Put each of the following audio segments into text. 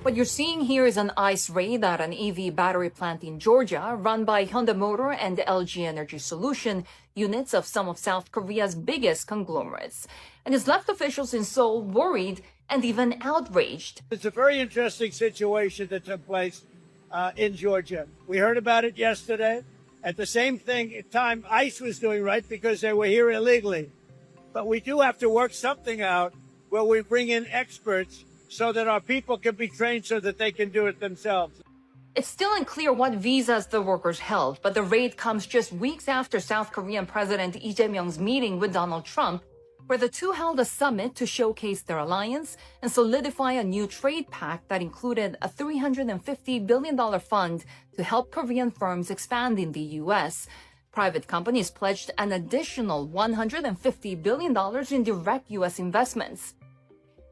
What you're seeing here is an ICE raid at an EV battery plant in Georgia run by Hyundai Motor and LG Energy Solution, units of some of South Korea's biggest conglomerates. And it's left officials in Seoul worried and even outraged. It's a very interesting situation that took place in Georgia. We heard about it yesterday. At the same time, ICE was doing right because they were here illegally. But we do have to work something out where we bring in experts so that our people can be trained so that they can do it themselves. It's still unclear what visas the workers held, but the raid comes just weeks after South Korean President Lee Jae-myung's meeting with Donald Trump, where the two held a summit to showcase their alliance and solidify a new trade pact that included a $350 billion fund to help Korean firms expand in the U.S. Private companies pledged an additional $150 billion in direct U.S. investments.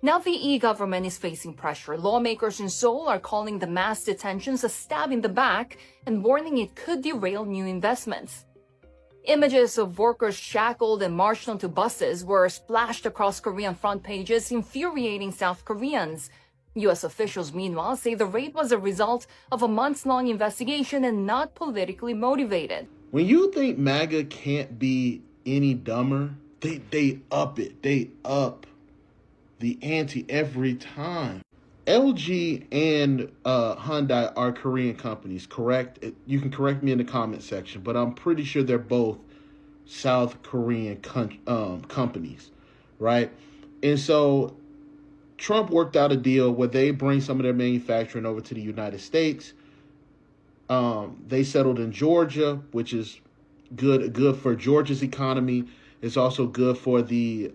Now the e-government is facing pressure. Lawmakers in Seoul are calling the mass detentions a stab in the back and warning it could derail new investments. Images of workers shackled and marched onto buses were splashed across Korean front pages, infuriating South Koreans. U.S. officials, meanwhile, say the raid was a result of a months-long investigation and not politically motivated. When you think MAGA can't be any dumber, they up it. They up the ante every time. LG and Hyundai are Korean companies, correct? You can correct me in the comment section, but I'm pretty sure they're both South Korean companies, right? And so Trump worked out a deal where they bring some of their manufacturing over to the United States. They settled in Georgia, which is good for Georgia's economy. It's also good for the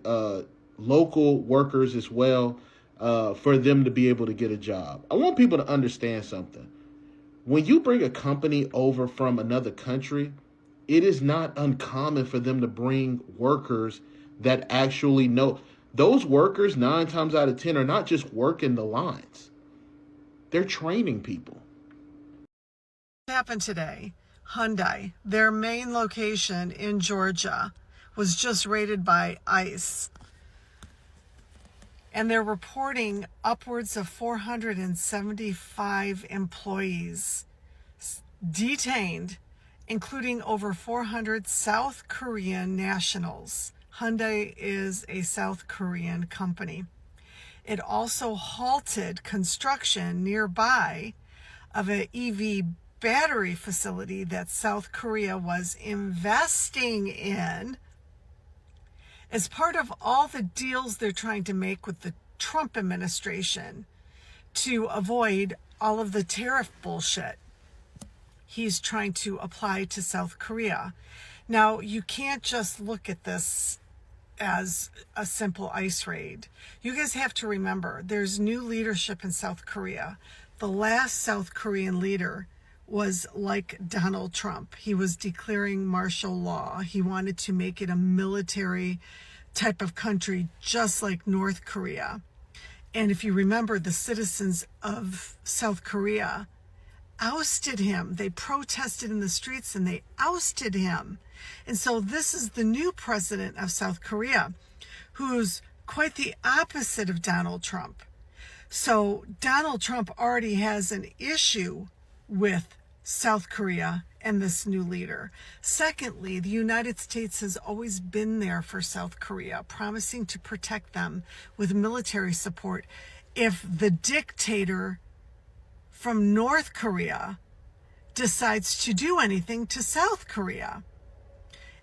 local workers as well, for them to be able to get a job. I want people to understand something. When you bring a company over from another country, it is not uncommon for them to bring workers that actually know. Those workers, 9 times out of 10, are not just working the lines. They're training people. What happened today? Hyundai, their main location in Georgia, was just raided by ICE. And they're reporting upwards of 475 employees detained, including over 400 South Korean nationals. Hyundai is a South Korean company. It also halted construction nearby of an EV battery facility that South Korea was investing in as part of all the deals they're trying to make with the Trump administration to avoid all of the tariff bullshit he's trying to apply to South Korea. Now, you can't just look at this as a simple ICE raid. You guys have to remember, there's new leadership in South Korea. The last South Korean leader was like Donald Trump. He was declaring martial law. He wanted to make it a military type of country, just like North Korea. And if you remember, the citizens of South Korea ousted him. They protested in the streets and they ousted him. And so this is the new president of South Korea, who's quite the opposite of Donald Trump. So Donald Trump already has an issue with South Korea and this new leader. Secondly, the United States has always been there for South Korea, promising to protect them with military support if the dictator from North Korea decides to do anything to South Korea.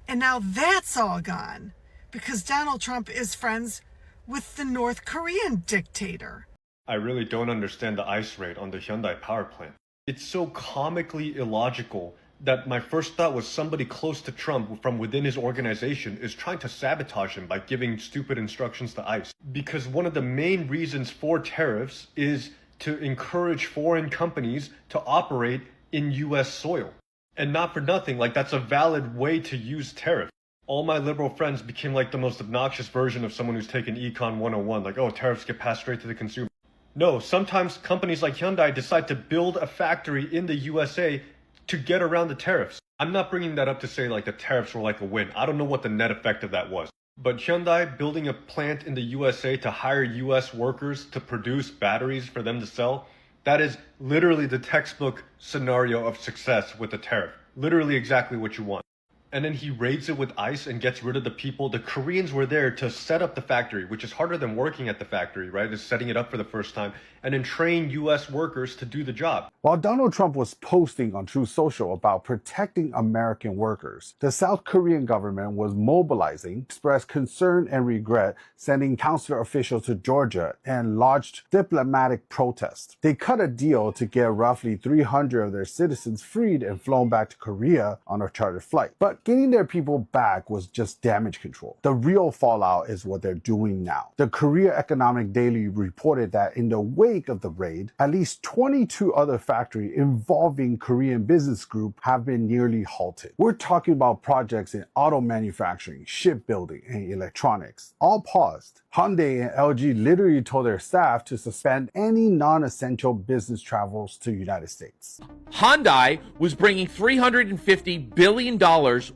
And now that's all gone because Donald Trump is friends with the North Korean dictator. I really don't understand the ICE raid on the Hyundai power plant. It's so comically illogical that my first thought was somebody close to Trump from within his organization is trying to sabotage him by giving stupid instructions to ICE. Because one of the main reasons for tariffs is to encourage foreign companies to operate in US soil. And not for nothing, like that's a valid way to use tariff. All my liberal friends became like the most obnoxious version of someone who's taken Econ 101, like, oh, tariffs get passed straight to the consumer. No, sometimes companies like Hyundai decide to build a factory in the USA to get around the tariffs. I'm not bringing that up to say like the tariffs were like a win. I don't know what the net effect of that was. But Hyundai building a plant in the USA to hire US workers to produce batteries for them to sell, That is literally the textbook scenario of success with a tariff. Literally exactly what you want. And then he raids it with ICE and gets rid of the people. The Koreans were there to set up the factory, which is harder than working at the factory, right? Is setting it up for the first time, and then train US workers to do the job. While Donald Trump was posting on Truth Social about protecting American workers, the South Korean government was mobilizing, expressed concern and regret, sending consular officials to Georgia and lodged diplomatic protests. They cut a deal to get roughly 300 of their citizens freed and flown back to Korea on a chartered flight. But getting their people back was just damage control. The real fallout is what they're doing now. The Korea Economic Daily reported that in the wake of the raid, at least 22 other factories involving Korean business group have been nearly halted. We're talking about projects in auto manufacturing, shipbuilding, and electronics, all paused. Hyundai and LG literally told their staff to suspend any non-essential business travels to the United States. Hyundai was bringing $350 billion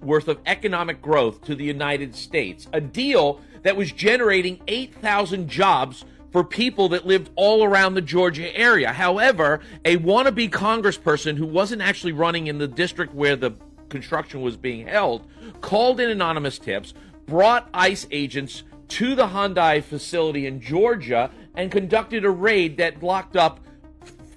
worth of economic growth to the United States, a deal that was generating 8,000 jobs for people that lived all around the Georgia area. However, a wannabe congressperson who wasn't actually running in the district where the construction was being held called in anonymous tips, brought ICE agents to the Hyundai facility in Georgia, and conducted a raid that locked up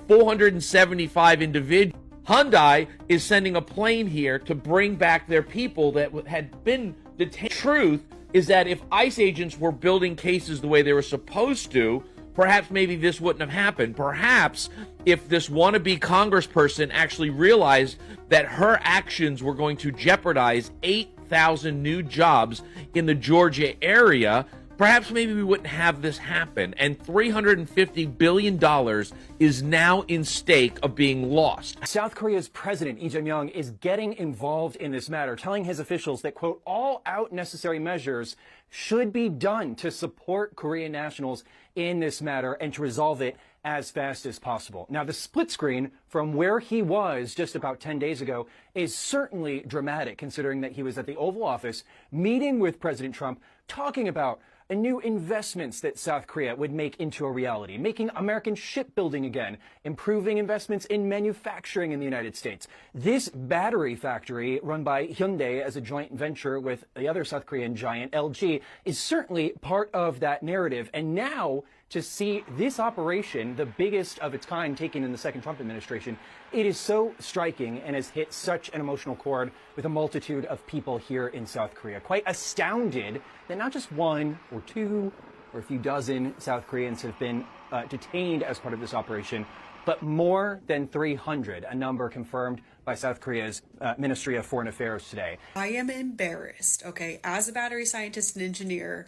475 individuals. Hyundai is sending a plane here to bring back their people that had been detained. Truth is that if ICE agents were building cases the way they were supposed to, perhaps maybe this wouldn't have happened. Perhaps if this wannabe congressperson actually realized that her actions were going to jeopardize 8,000 new jobs in the Georgia area, perhaps maybe we wouldn't have this happen. And $350 billion is now in stake of being lost. South Korea's president, Lee Jae-myung, is getting involved in this matter, telling his officials that, quote, all out necessary measures should be done to support Korean nationals in this matter and to resolve it as fast as possible. Now, the split screen from where he was just about 10 days ago is certainly dramatic, considering that he was at the Oval Office meeting with President Trump, talking about new investments that South Korea would make into a reality, making American shipbuilding again, improving investments in manufacturing in the United States. This battery factory, run by Hyundai as a joint venture with the other South Korean giant, LG, is certainly part of that narrative. And now, to see this operation, the biggest of its kind taken in the second Trump administration, it is so striking and has hit such an emotional chord with a multitude of people here in South Korea. Quite astounded that not just one or two or a few dozen South Koreans have been detained as part of this operation, but more than 300, a number confirmed by South Korea's Ministry of Foreign Affairs today. I am embarrassed, okay, as a battery scientist and engineer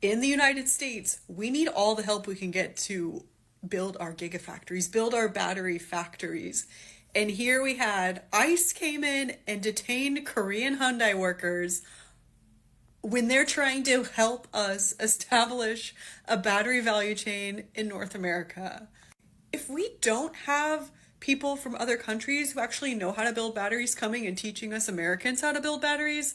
in the United States. We need all the help we can get to build our gigafactories, build our battery factories. And here we had ICE came in and detained Korean Hyundai workers when they're trying to help us establish a battery value chain in North America. If we don't have people from other countries who actually know how to build batteries coming and teaching us Americans how to build batteries,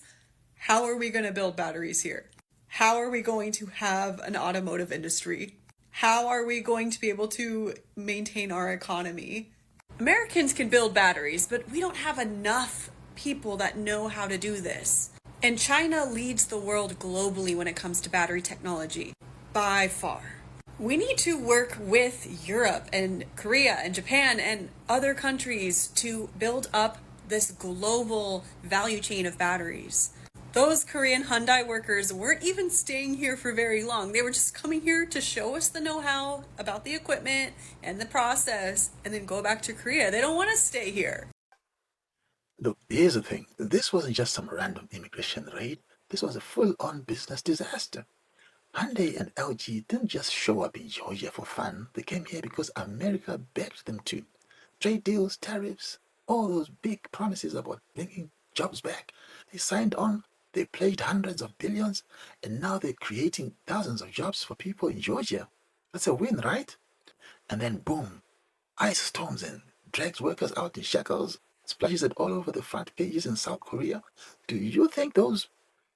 how are we going to build batteries here? How are we going to have an automotive industry? How are we going to be able to maintain our economy? Americans can build batteries, but we don't have enough people that know how to do this. And China leads the world globally when it comes to battery technology, by far. We need to work with Europe and Korea and Japan and other countries to build up this global value chain of batteries. Those Korean Hyundai workers weren't even staying here for very long. They were just coming here to show us the know-how about the equipment and the process and then go back to Korea. They don't want to stay here. Look, here's the thing. This wasn't just some random immigration raid. This was a full-on business disaster. Hyundai and LG didn't just show up in Georgia for fun. They came here because America begged them to. Trade deals, tariffs, all those big promises about bringing jobs back. They signed on. They pledged hundreds of billions, and now they're creating thousands of jobs for people in Georgia. That's a win, right? And then boom, ICE storms in, drags workers out in shackles, splashes it all over the front pages in South Korea. Do you think those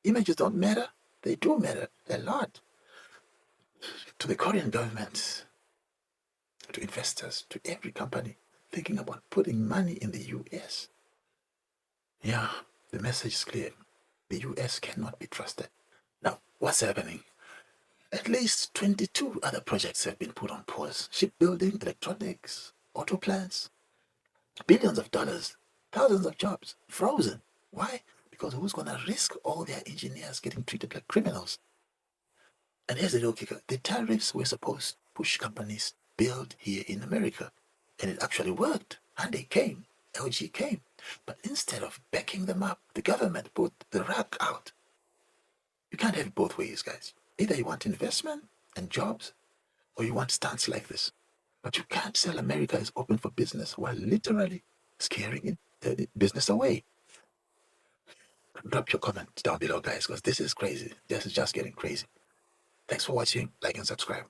images don't matter? They do matter a lot to the Korean government. to investors, to every company thinking about putting money in the US. Yeah, the message is clear. The US cannot be trusted. Now, what's happening? At least 22 other projects have been put on pause. Shipbuilding, electronics, auto plants, billions of dollars, thousands of jobs, frozen. Why? Because who's going to risk all their engineers getting treated like criminals? And here's the real kicker. The tariffs were supposed to push companies build here in America. And it actually worked. Hyundai came, LG came. But instead of backing them up, the government put the rug out. You can't have it both ways, guys. Either you want investment and jobs, or you want stance like this. But you can't sell America is open for business while literally scaring business away. Drop your comments down below, guys, because this is crazy. This is just getting crazy. Thanks for watching. Like and subscribe.